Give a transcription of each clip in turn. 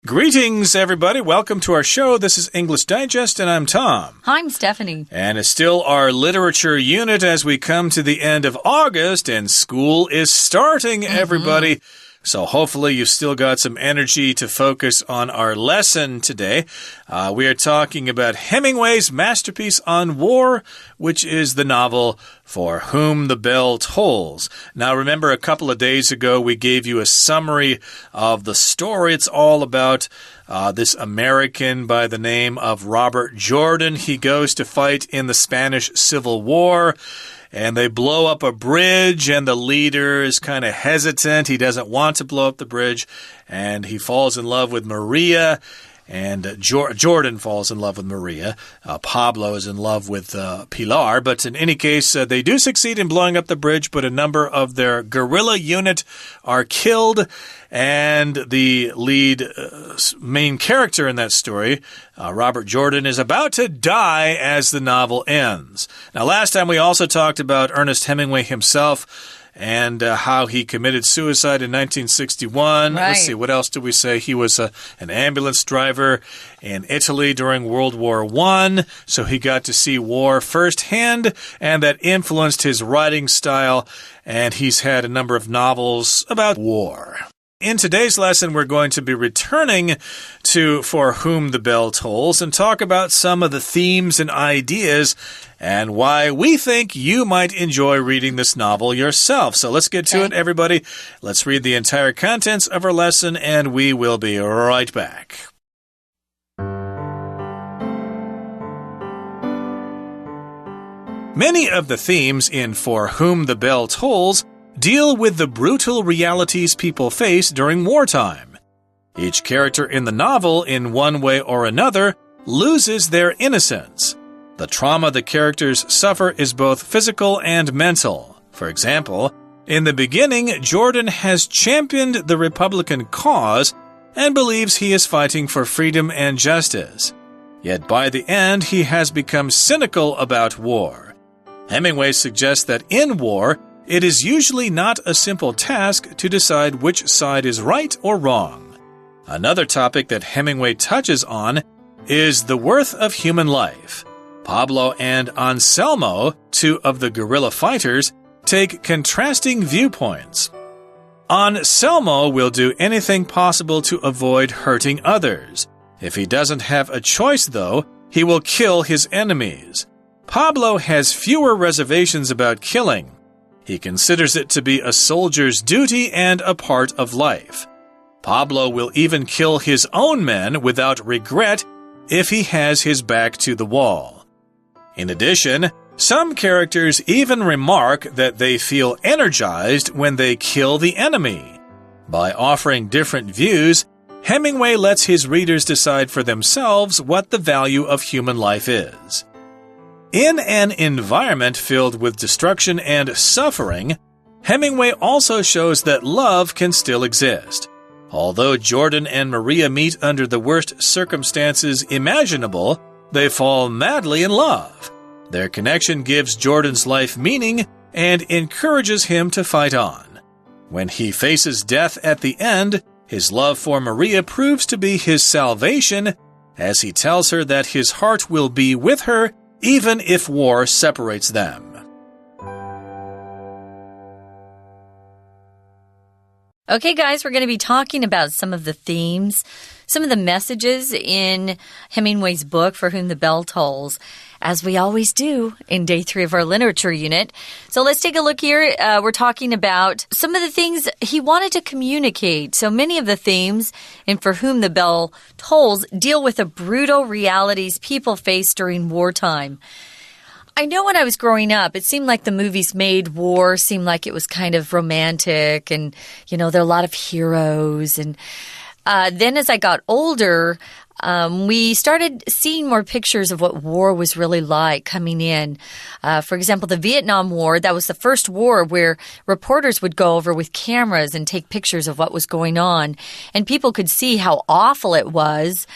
Greetings, everybody. Welcome to our show. This is English Digest, and I'm Tom. Hi, I'm Stephanie. And it's still our literature unit as we come to the end of August, and school is starting, everybody. So hopefully you've still got some energy to focus on our lesson today. We are talking about Hemingway's masterpiece on war, which is the novel For Whom the Bell Tolls. Now, remember a couple of days ago we gave you a summary of the story. It's all about this American by the name of Robert Jordan. He goes to fight in the Spanish Civil War. And they blow up a bridge, and the leader is kind of hesitant. He doesn't want to blow up the bridge, and he falls in love with Maria. And Jordan falls in love with Maria. Pablo is in love with Pilar. But in any case, they do succeed in blowing up the bridge, but a number of their guerrilla unit are killed. And the lead main character in that story, Robert Jordan, is about to die as the novel ends. Now, last time we also talked about Ernest Hemingway himself and how he committed suicide in 1961. Right. Let's see, what else did we say? He was an ambulance driver in Italy during World War I, so he got to see war firsthand, and that influenced his writing style, and he's had a number of novels about war. In today's lesson, we're going to be returning to For Whom the Bell Tolls and talk about some of the themes and ideas and why we think you might enjoy reading this novel yourself. So let's get to it, everybody. Let's read the entire contents of our lesson, and we will be right back. Many of the themes in For Whom the Bell Tolls deal with the brutal realities people face during wartime. Each character in the novel, in one way or another, loses their innocence. The trauma the characters suffer is both physical and mental. For example, in the beginning, Jordan has championed the Republican cause and believes he is fighting for freedom and justice. Yet by the end, he has become cynical about war. Hemingway suggests that in war, it is usually not a simple task to decide which side is right or wrong. Another topic that Hemingway touches on is the worth of human life. Pablo and Anselmo, two of the guerrilla fighters, take contrasting viewpoints. Anselmo will do anything possible to avoid hurting others. If he doesn't have a choice, though, he will kill his enemies. Pablo has fewer reservations about killing. He considers it to be a soldier's duty and a part of life. Pablo will even kill his own men without regret if he has his back to the wall. In addition, some characters even remark that they feel energized when they kill the enemy. By offering different views, Hemingway lets his readers decide for themselves what the value of human life is. In an environment filled with destruction and suffering, Hemingway also shows that love can still exist. Although Jordan and Maria meet under the worst circumstances imaginable, they fall madly in love. Their connection gives Jordan's life meaning and encourages him to fight on. When he faces death at the end, his love for Maria proves to be his salvation, as he tells her that his heart will be with her even if war separates them. Okay, guys, we're going to be talking about some of the themes, some of the messages in Hemingway's book, For Whom the Bell Tolls, as we always do in day 3 of our literature unit. So let's take a look here. We're talking about some of the things he wanted to communicate. So many of the themes in For Whom the Bell Tolls deal with the brutal realities people face during wartime. I know when I was growing up, it seemed like the movies made war seem like it was kind of romantic and, there are a lot of heroes. And then as I got older, we started seeing more pictures of what war was really like coming in. For example, the Vietnam War, that was the first war where reporters would go over with cameras and take pictures of what was going on. And people could see how awful it was.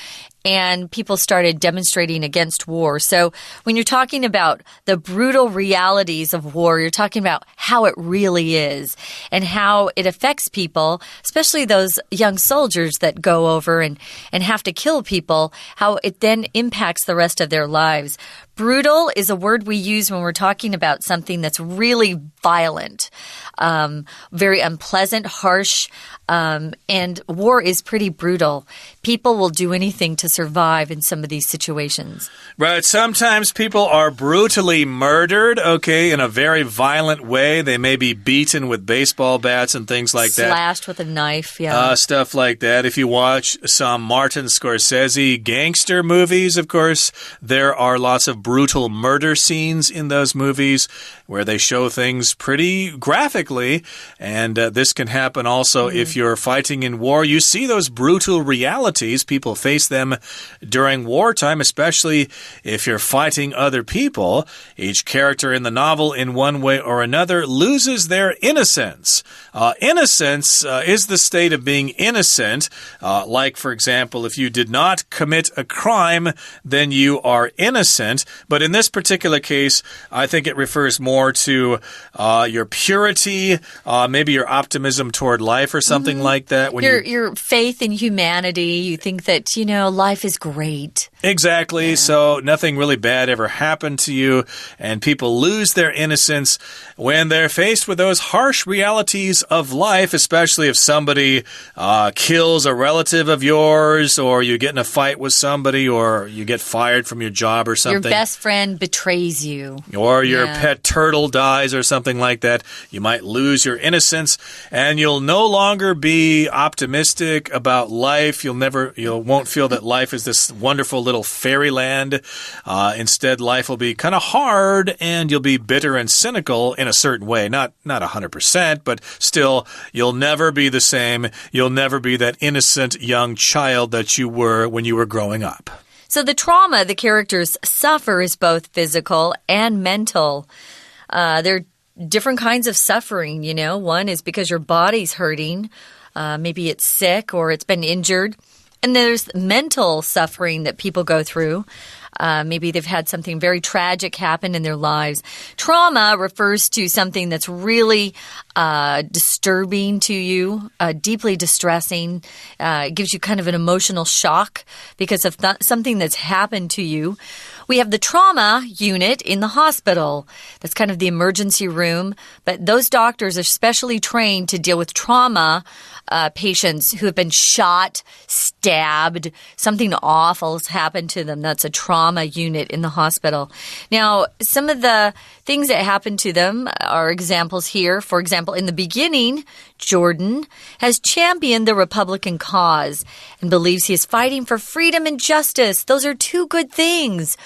and people started demonstrating against war. So when you're talking about the brutal realities of war, you're talking about how it really is and how it affects people, especially those young soldiers that go over and have to kill people, how it then impacts the rest of their lives. Brutal is a word we use when we're talking about something that's really violent, very unpleasant, harsh, and war is pretty brutal. People will do anything to survive in some of these situations. Right. Sometimes people are brutally murdered, in a very violent way. They may be beaten with baseball bats and things like that. Slashed with a knife, yeah. Stuff like that. If you watch some Martin Scorsese gangster movies, of course, there are lots of brutal murder scenes in those movies where they show things pretty graphically. And this can happen also if you're fighting in war. You see those brutal realities. People face them during wartime, especially if you're fighting other people. Each character in the novel, in one way or another, loses their innocence. Innocence is the state of being innocent. Like, for example, if you did not commit a crime, then you are innocent. But in this particular case, I think it refers more to your purity, maybe your optimism toward life or something like that. When your faith in humanity, you think that, life is great. Exactly. Yeah. So nothing really bad ever happened to you, and people lose their innocence when they're faced with those harsh realities of life, especially if somebody kills a relative of yours, or you get in a fight with somebody, or you get fired from your job or something. Your best friend betrays you. Or your pet turtle dies or something like that. You might lose your innocence, and you'll no longer be optimistic about life. You won't feel that life is this wonderful little fairyland. Instead, life will be kind of hard, and you'll be bitter and cynical in a certain way. Not 100%, but still, you'll never be the same. You'll never be that innocent young child that you were when you were growing up. So the trauma the characters suffer is both physical and mental. There are different kinds of suffering, One is because your body's hurting. Maybe it's sick or it's been injured. And there's mental suffering that people go through. Maybe they've had something very tragic happen in their lives. Trauma refers to something that's really disturbing to you, deeply distressing. It gives you kind of an emotional shock because of something that's happened to you. We have the trauma unit in the hospital. That's kind of the emergency room. But those doctors are specially trained to deal with trauma patients who have been shot, stabbed, something awful has happened to them. That's a trauma unit in the hospital. Now, some of the things that happen to them are examples here. For example, in the beginning, Jordan has championed the Republican cause and believes he is fighting for freedom and justice. Those are two good things.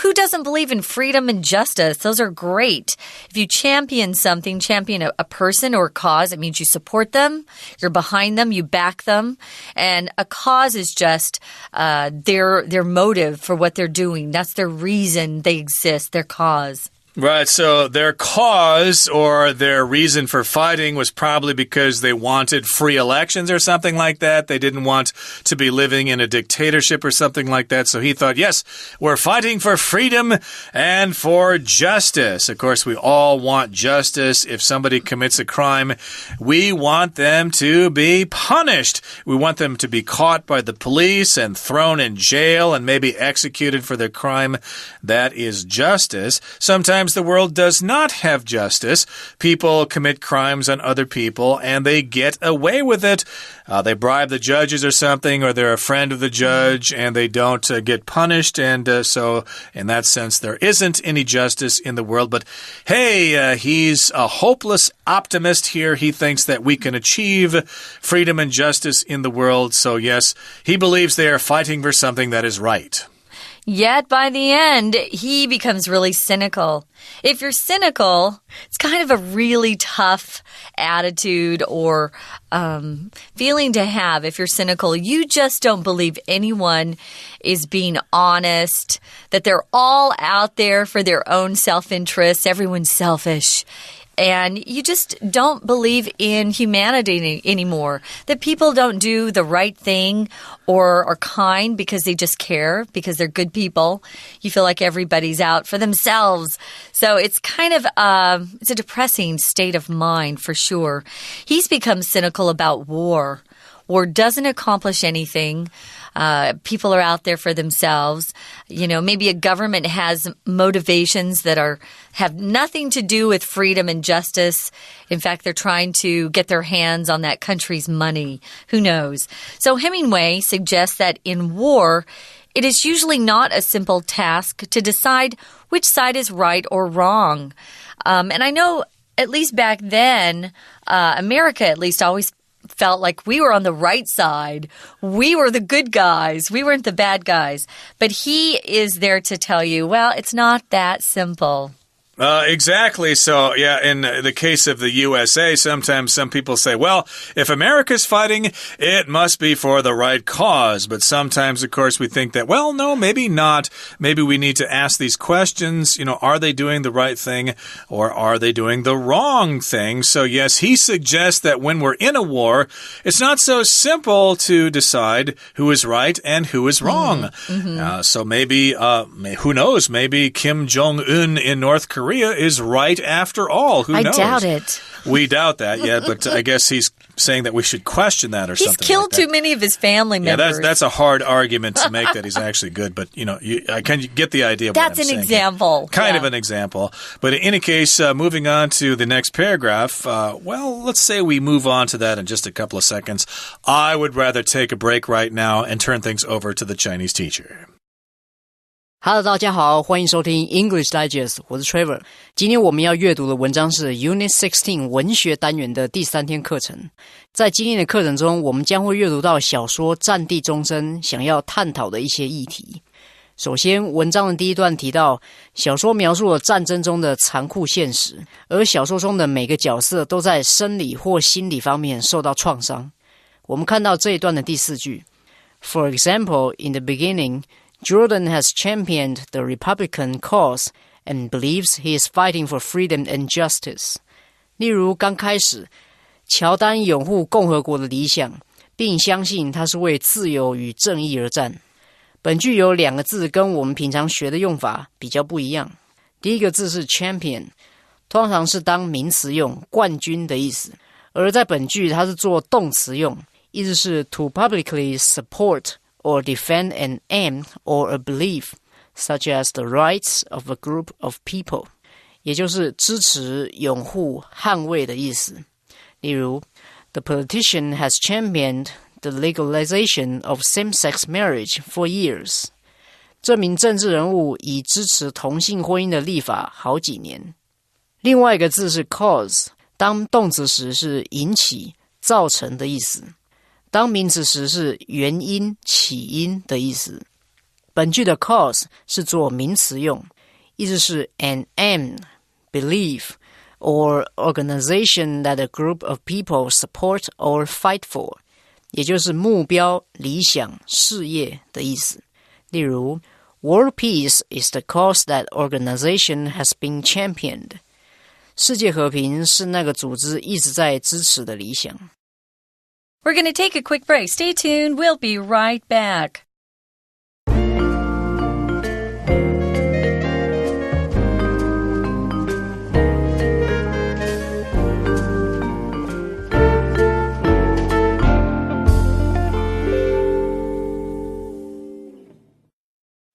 Who doesn't believe in freedom and justice? Those are great. If you champion something, champion a person or a cause, it means you support them, you're behind them, you back them. And a cause is just their motive for what they're doing. That's their reason they exist, their cause. Right, so their cause or their reason for fighting was probably because they wanted free elections or something like that. They didn't want to be living in a dictatorship or something like that. So he thought, yes, we're fighting for freedom and for justice. Of course, we all want justice. If somebody commits a crime, we want them to be punished. We want them to be caught by the police and thrown in jail and maybe executed for their crime. That is justice. Sometimes the world does not have justice. People commit crimes on other people, and they get away with it. They bribe the judges or something, or they're a friend of the judge, and they don't get punished. And so, in that sense, there isn't any justice in the world. But hey, he's a hopeless optimist here. He thinks that we can achieve freedom and justice in the world. So, yes, he believes they are fighting for something that is right. Yet by the end, he becomes really cynical. If you're cynical, it's kind of a really tough attitude or feeling to have. If you're cynical, you just don't believe anyone is being honest, that they're all out there for their own self-interest. Everyone's selfish. and you just don't believe in humanity anymore. That people don't do the right thing or are kind because they just care, because they're good people. You feel like everybody's out for themselves. So it's kind of it's a depressing state of mind for sure. He's become cynical about war. War doesn't accomplish anything. People are out there for themselves. You know, maybe a government has motivations that have nothing to do with freedom and justice. In fact, they're trying to get their hands on that country's money. Who knows? So Hemingway suggests that in war, it is usually not a simple task to decide which side is right or wrong. And I know, at least back then, America at least always felt like we were on the right side. We were the good guys. We weren't the bad guys. But he is there to tell you, well, it's not that simple. Exactly. So, yeah, in the case of the USA, sometimes some people say, well, if America's fighting, it must be for the right cause. But sometimes, of course, we think that, well, no, maybe not. Maybe we need to ask these questions. You know, are they doing the right thing or are they doing the wrong thing? So, yes, he suggests that when we're in a war, it's not so simple to decide who is right and who is wrong. So maybe, who knows, maybe Kim Jong-un in North Korea is right after all. Who knows? I doubt it. We doubt that, yeah, but I guess he's saying that we should question that or something. He's killed like that. too many of his family members. Yeah, that's a hard argument to make that he's actually good, but you know, I can get the idea of what I'm saying. That's an example. Kind of an example. But in any case, moving on to the next paragraph, well, let's say we move on to that in just a couple of seconds. I would rather take a break right now and turn things over to the Chinese teacher. Hello， 大家好，欢迎收听 English Digest， 我是 Trevor。今天我们要阅读的文章是 Unit16 文学单元的第3天课程。在今天的课程中，我们将会阅读到小说《战地钟声》想要探讨的一些议题。首先，文章的第一段提到，小说描述了战争中的残酷现实，而小说中的每个角色都在生理或心理方面受到创伤。我们看到这一段的第4句 For example, in the beginning,Jordan has championed the Republican cause and believes he is fighting for freedom and justice. 例如，刚开始，乔丹拥护共和国的理想，并相信他是为自由与正义而战。本句有2个字跟我们平常学的用法比较不一样。第一个字是 champion， 通常是当名词用，冠军的意思。而在本句，它是做动词用，意思是 to publicly support,or defend an aim or a belief, such as the rights of a group of people, 也就是支持、拥护、捍卫的意思。例如 The politician has championed the legalization of same-sex marriage for years. 这名政治人物已支持同性婚姻的立法好几年。另外一个字是 cause， 当动词时是引起、造成的意思。当名词时是原因、起因的意思。本句的 cause 是做名词用，意思是 an aim, belief, or organization that a group of people support or fight for, 也就是目标、理想、事业的意思。例如 World peace is the cause that organization has been championed. 世界和平是那个组织一直在支持的理想。We're going to take a quick break. Stay tuned. We'll be right back.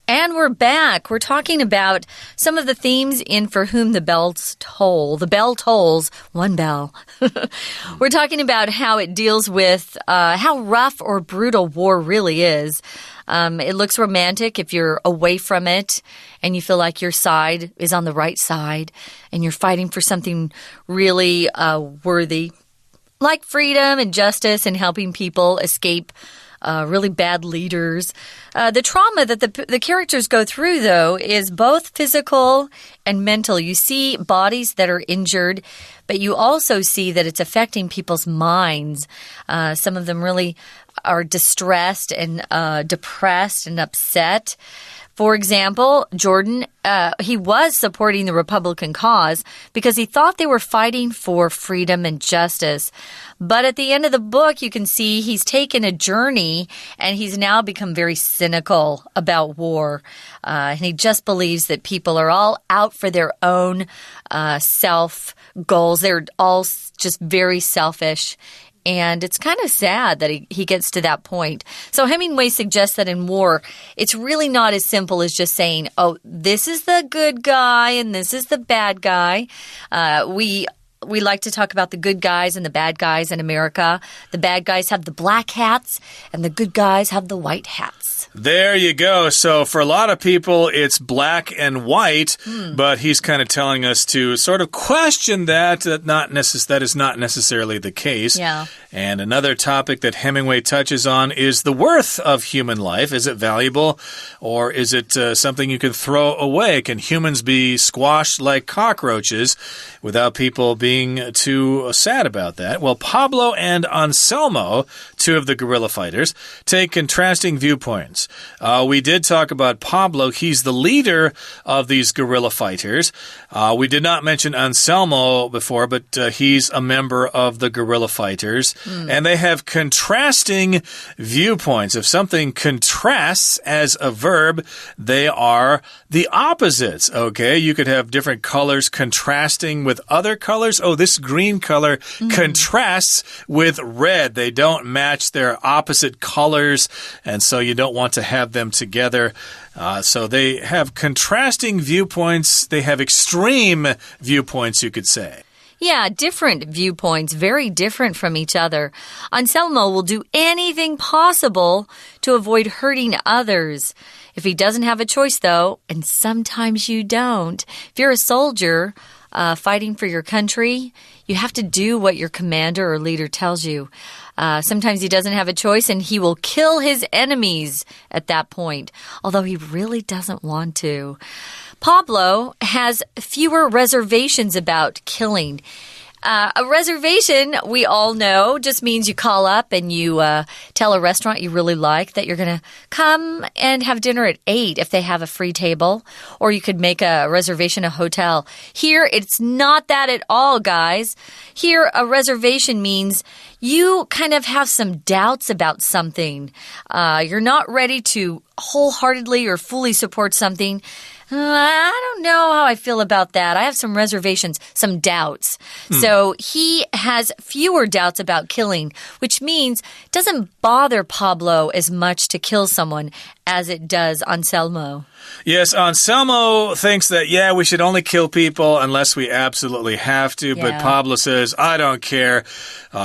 And we're back. We're talking about some of the themes in For Whom the Bells Toll. The bell tolls, one bell. We're talking about how it deals with how rough or brutal war really is. It looks romantic if you're away from it and you feel like your side is on the right side and you're fighting for something really worthy, like freedom and justice and helping people escape really bad leaders. The trauma that the characters go through, though, is both physical and mental. You see bodies that are injured, but you also see that it's affecting people's minds. Some of them really are distressed and depressed and upset. For example, Jordan, he was supporting the Republican cause because he thought they were fighting for freedom and justice. But at the end of the book, you can see he's taken a journey and he's now become very cynical about war. And he just believes that people are all out for their own self goals. They're all just very selfish. And it's kind of sad that he gets to that point. So Hemingway suggests that in war, it's really not as simple as just saying, oh, this is the good guy and this is the bad guy. We like to talk about the good guys and the bad guys in America. The bad guys have the black hats and the good guys have the white hats. There you go. So for a lot of people, it's black and white, but he's kind of telling us to sort of question that is not necessarily the case. Yeah. And another topic that Hemingway touches on is the worth of human life. Is it valuable or is it something you can throw away? Can humans be squashed like cockroaches without people being too sad about that? Well, Pablo and Anselmo, two of the guerrilla fighters, take contrasting viewpoints. We did talk about Pablo. He's the leader of these guerrilla fighters. We did not mention Anselmo before, but he's a member of the guerrilla fighters. And they have contrasting viewpoints. If something contrasts as a verb, they are the opposites, okay? You could have different colors contrasting with other colors. Oh, this green color contrasts with red. They don't match their opposite colors, and so you don't want to have them together. So they have contrasting viewpoints. They have extreme viewpoints, you could say. Yeah, different viewpoints, very different from each other. Anselmo will do anything possible to avoid hurting others. If he doesn't have a choice, though, and sometimes you don't, if you're a soldier fighting for your country, you have to do what your commander or leader tells you. Sometimes he doesn't have a choice and he will kill his enemies at that point, although he really doesn't want to. Pablo has fewer reservations about killing. A reservation, we all know, just means you call up and you tell a restaurant you really like that you're going to come and have dinner at 8 if they have a free table. Or you could make a reservation at a hotel. Here, it's not that at all, guys. Here, a reservation means you kind of have some doubts about something. You're not ready to wholeheartedly or fully support something. I don't know how I feel about that. I have some reservations, some doubts. So he has fewer doubts about killing, which means it doesn't bother Pablo as much to kill someone as it does Anselmo. Yes, Anselmo thinks that, yeah, we should only kill people unless we absolutely have to. Yeah. But Pablo says, I don't care.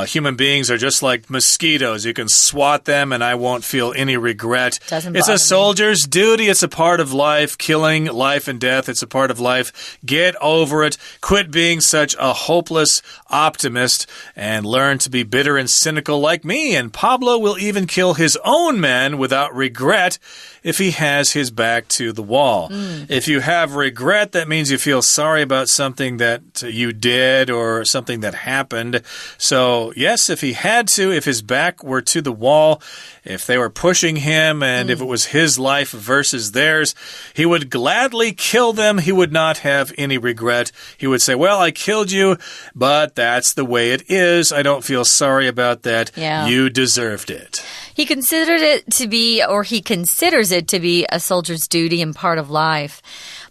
Human beings are just like mosquitoes. You can swat them and I won't feel any regret. It's a soldier's duty. It's a part of life. Killing, life and death, it's a part of life. Get over it. Quit being such a hopeless optimist and learn to be bitter and cynical like me. And Pablo will even kill his own men without regret if he has his back to the wall. If you have regret, that means you feel sorry about something that you did or something that happened. So, yes, if he had to, if his back were to the wall, if they were pushing him and if it was his life versus theirs, he would gladly kill them. He would not have any regret. He would say, well, I killed you, but that's the way it is. I don't feel sorry about that. Yeah. You deserved it. He considered it to be, or he considers it to be, a soldier's duty and part of life.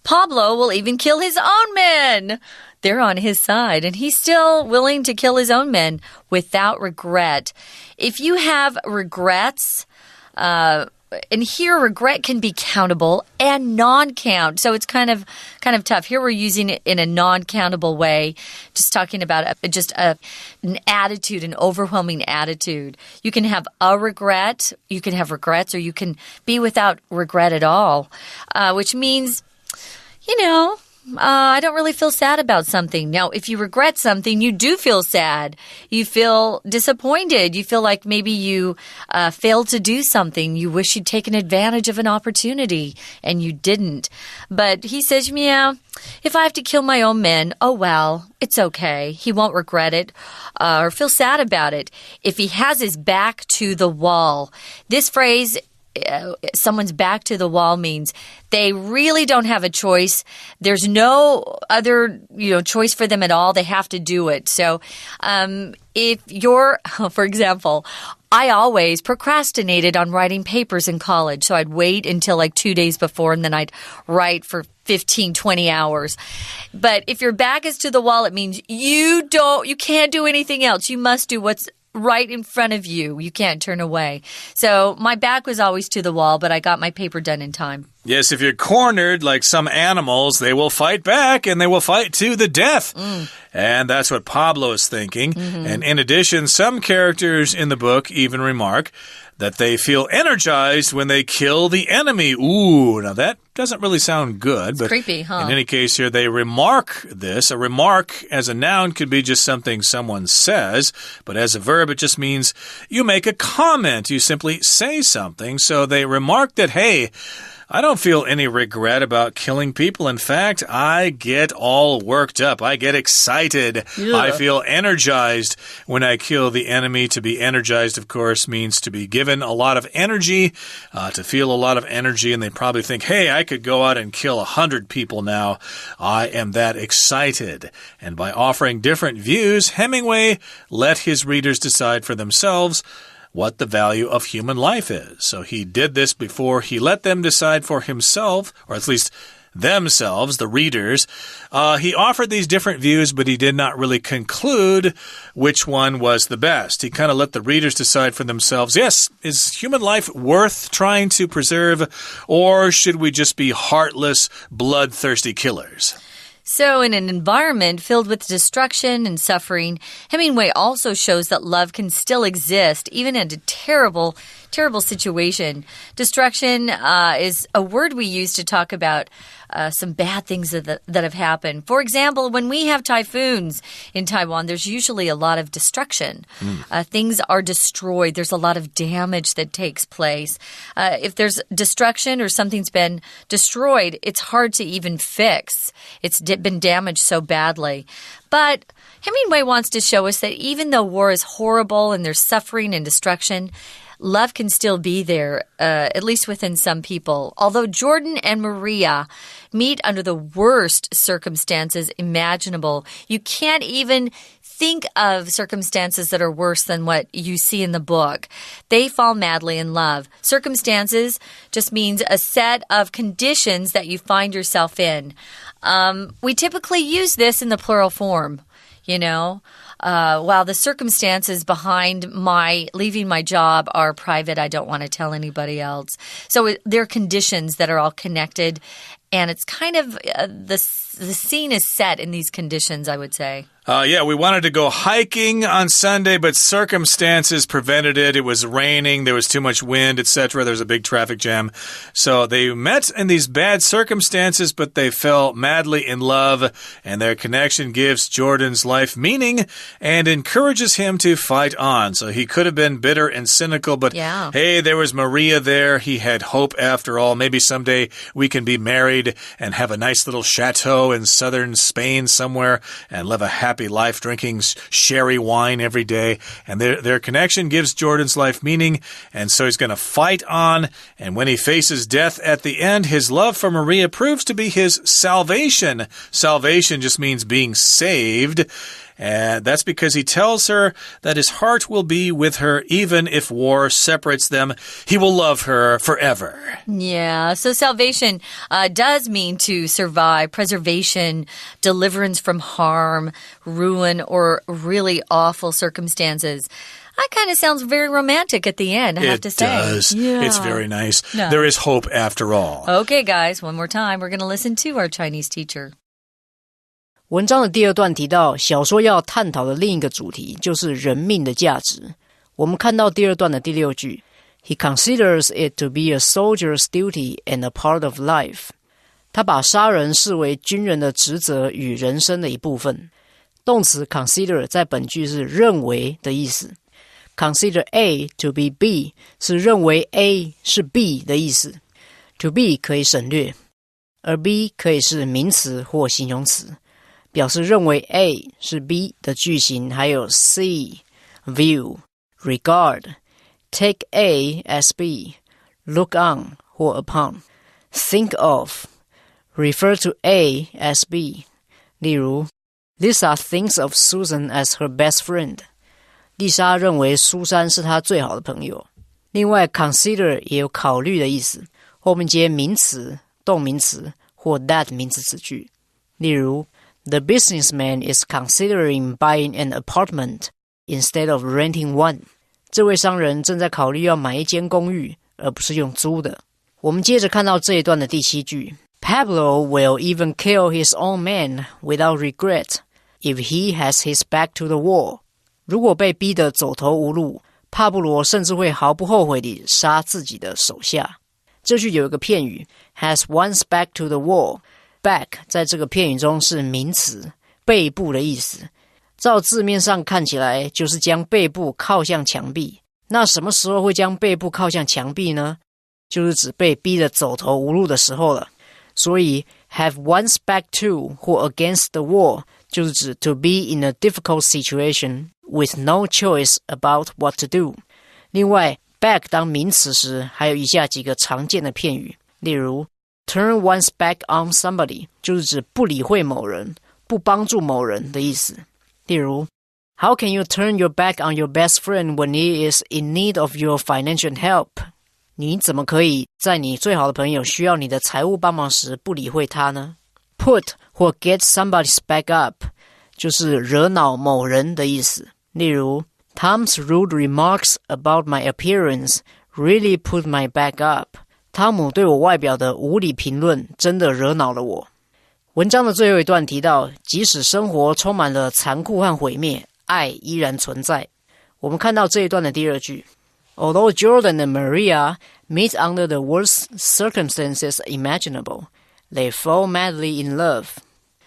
Pablo will even kill his own men. They're on his side, and he's still willing to kill his own men without regret. If you have regrets, and here regret can be countable and non-count. So it's kind of tough. Here we're using it in a non-countable way, just talking about an attitude, an overwhelming attitude. You can have a regret, you can have regrets, or you can be without regret at all, which means, I don't really feel sad about something. Now, if you regret something, you do feel sad. You feel disappointed. You feel like maybe you failed to do something. You wish you'd taken advantage of an opportunity and you didn't. But he says, yeah, if I have to kill my own men, oh well, it's okay. He won't regret it or feel sad about it. If he has his back to the wall. This phrase someone's back to the wall means they really don't have a choice. There's no other, choice for them at all. They have to do it. So, if you're, for example, I always procrastinated on writing papers in college. So I'd wait until like 2 days before and then I'd write for 15, 20 hours. But if your back is to the wall, it means you can't do anything else. You must do what's right in front of you. You can't turn away. So my back was always to the wall, but I got my paper done in time. Yes, if you're cornered like some animals, they will fight back and they will fight to the death. And that's what Pablo is thinking. And in addition, some characters in the book even remark that they feel energized when they kill the enemy. Ooh, now that doesn't really sound good. It's creepy, huh? In any case here, they remark this. A remark as a noun could be just something someone says, but as a verb, it just means you make a comment. You simply say something. So they remark that, hey, I don't feel any regret about killing people. In fact, I get all worked up. I get excited. Yeah. I feel energized when I kill the enemy. To be energized, of course, means to be given a lot of energy, to feel a lot of energy. And they probably think, hey, I could go out and kill 100 people now. I am that excited. And by offering different views, Hemingway let his readers decide for themselves what the value of human life is. So he did this before he let them decide for himself, or at least themselves, the readers. He offered these different views, but he did not really conclude which one was the best. He kind of let the readers decide for themselves, yes, is human life worth trying to preserve, or should we just be heartless, bloodthirsty killers? So in an environment filled with destruction and suffering, Hemingway also shows that love can still exist, even in a terrible situation. Destruction is a word we use to talk about some bad things that have happened. For example, when we have typhoons in Taiwan, there's usually a lot of destruction. Things are destroyed. There's a lot of damage that takes place. If there's destruction or something's been destroyed, it's hard to even fix. It's been damaged so badly. But Hemingway wants to show us that even though war is horrible and there's suffering and destruction, love can still be there, at least within some people. Although Jordan and Maria meet under the worst circumstances imaginable, you can't even think of circumstances that are worse than what you see in the book. They fall madly in love. Circumstances just means a set of conditions that you find yourself in. We typically use this in the plural form, while the circumstances behind my leaving my job are private, I don't want to tell anybody else. So there are conditions that are all connected, and it's kind of the scene is set in these conditions, I would say. We wanted to go hiking on Sunday, but circumstances prevented it. It was raining, there was too much wind, etc. There's a big traffic jam. So they met in these bad circumstances, but they fell madly in love, and their connection gives Jordan's life meaning and encourages him to fight on. So he could have been bitter and cynical, but hey, there was Maria there. He had hope after all. Maybe someday we can be married and have a nice little chateau in southern Spain somewhere and live a happy life drinking sherry wine every day. And their connection gives Jordan's life meaning, and so he's going to fight on. And when he faces death at the end, his love for Maria proves to be his salvation. Salvation just means being saved. And that's because he tells her that his heart will be with her even if war separates them. He will love her forever. Yeah, so salvation does mean to survive, preservation, deliverance from harm, ruin, or really awful circumstances. That kind of sounds very romantic at the end, I have to say. It does. Yeah. It's very nice. No. There is hope after all. Okay, guys, one more time. We're going to listen to our Chinese teacher. 文章的第二段提到，小说要探讨的另一个主题就是人命的价值。我们看到第二段的第6句 ，He considers it to be a soldier's duty and a part of life。他把杀人视为军人的职责与人生的一部分。动词 consider 在本句是认为的意思。Consider A to be B 是认为 A 是 B 的意思。To be 可以省略，而 B 可以是名词或形容词。表示认为 A 是 B 的句型还有 see, view, regard, take A as B, look on 或 upon。Think of refer to A as B。例如 Lisa thinks of Susan as her best friend。丽莎认为苏珊是她最好的朋友。另外 consider 也有考虑的意思，后面接名词、动名词或 that 名词子句。例如 The businessman is considering buying an apartment instead of renting one。 这位商人正在考虑要买一间公寓，而不是用租的。我们接着看到这一段的第7句 Pablo will even kill his own man without regret if he has his back to the wall。 如果被逼得走投无路，帕布罗甚至会毫不后悔地杀自己的手下。这句有一个片语 has one's back to the wall。 back 在这个片语中是名词，背部的意思。照字面上看起来就是将背部靠向墙壁。那什么时候会将背部靠向墙壁呢？就是指被逼得走投无路的时候了。所以 have one's back to 或 against the wall 就是指 to be in a difficult situation with no choice about what to do。 另外 back 当名词时还有以下几个常见的片语，例如 turn one's back on somebody 就是指不理会某人，不帮助某人的意思。例如 How can you turn your back on your best friend when he is in need of your financial help？ 你怎么可以在你最好的朋友需要你的财务帮忙时不理会他呢？ Put 或 get somebody's back up 就是惹恼某人的意思。例如 Tom's rude remarks about my appearance really put my back up。 汤姆对我外表的无理评论真的惹恼了我。文章的最后一段提到，即使生活充满了残酷和毁灭，爱依然存在。我们看到这一段的第2句 Although Jordan and Maria meet under the worst circumstances imaginable, they fall madly in love。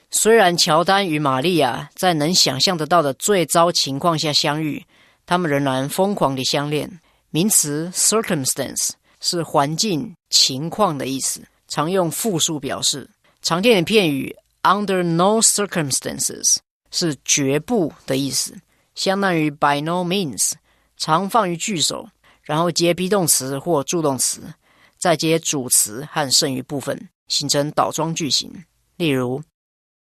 虽然乔丹与玛利亚在能想象得到的最糟情况下相遇，他们仍然疯狂地相恋。名词 circumstance 是环境、情况的意思，常用复数表示。常见的片语 under no circumstances 是绝不的意思，相当于 by no means， 常放于句首，然后接 be 动词或助动词，再接主词和剩余部分，形成倒装句型。例如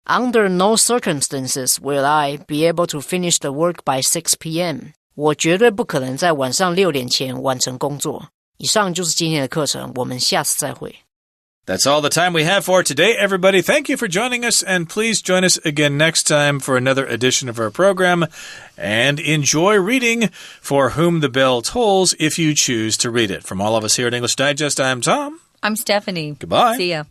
Under no circumstances will I be able to finish the work by 6 p.m. 我绝对不可能在晚上6点前完成工作。以上就是今天的课程，我们下次再会。That's all the time we have for today, everybody. Thank you for joining us, and please join us again next time for another edition of our program. And enjoy reading For Whom the Bell Tolls if you choose to read it. From all of us here at English Digest, I'm Tom. I'm Stephanie. Goodbye. See ya.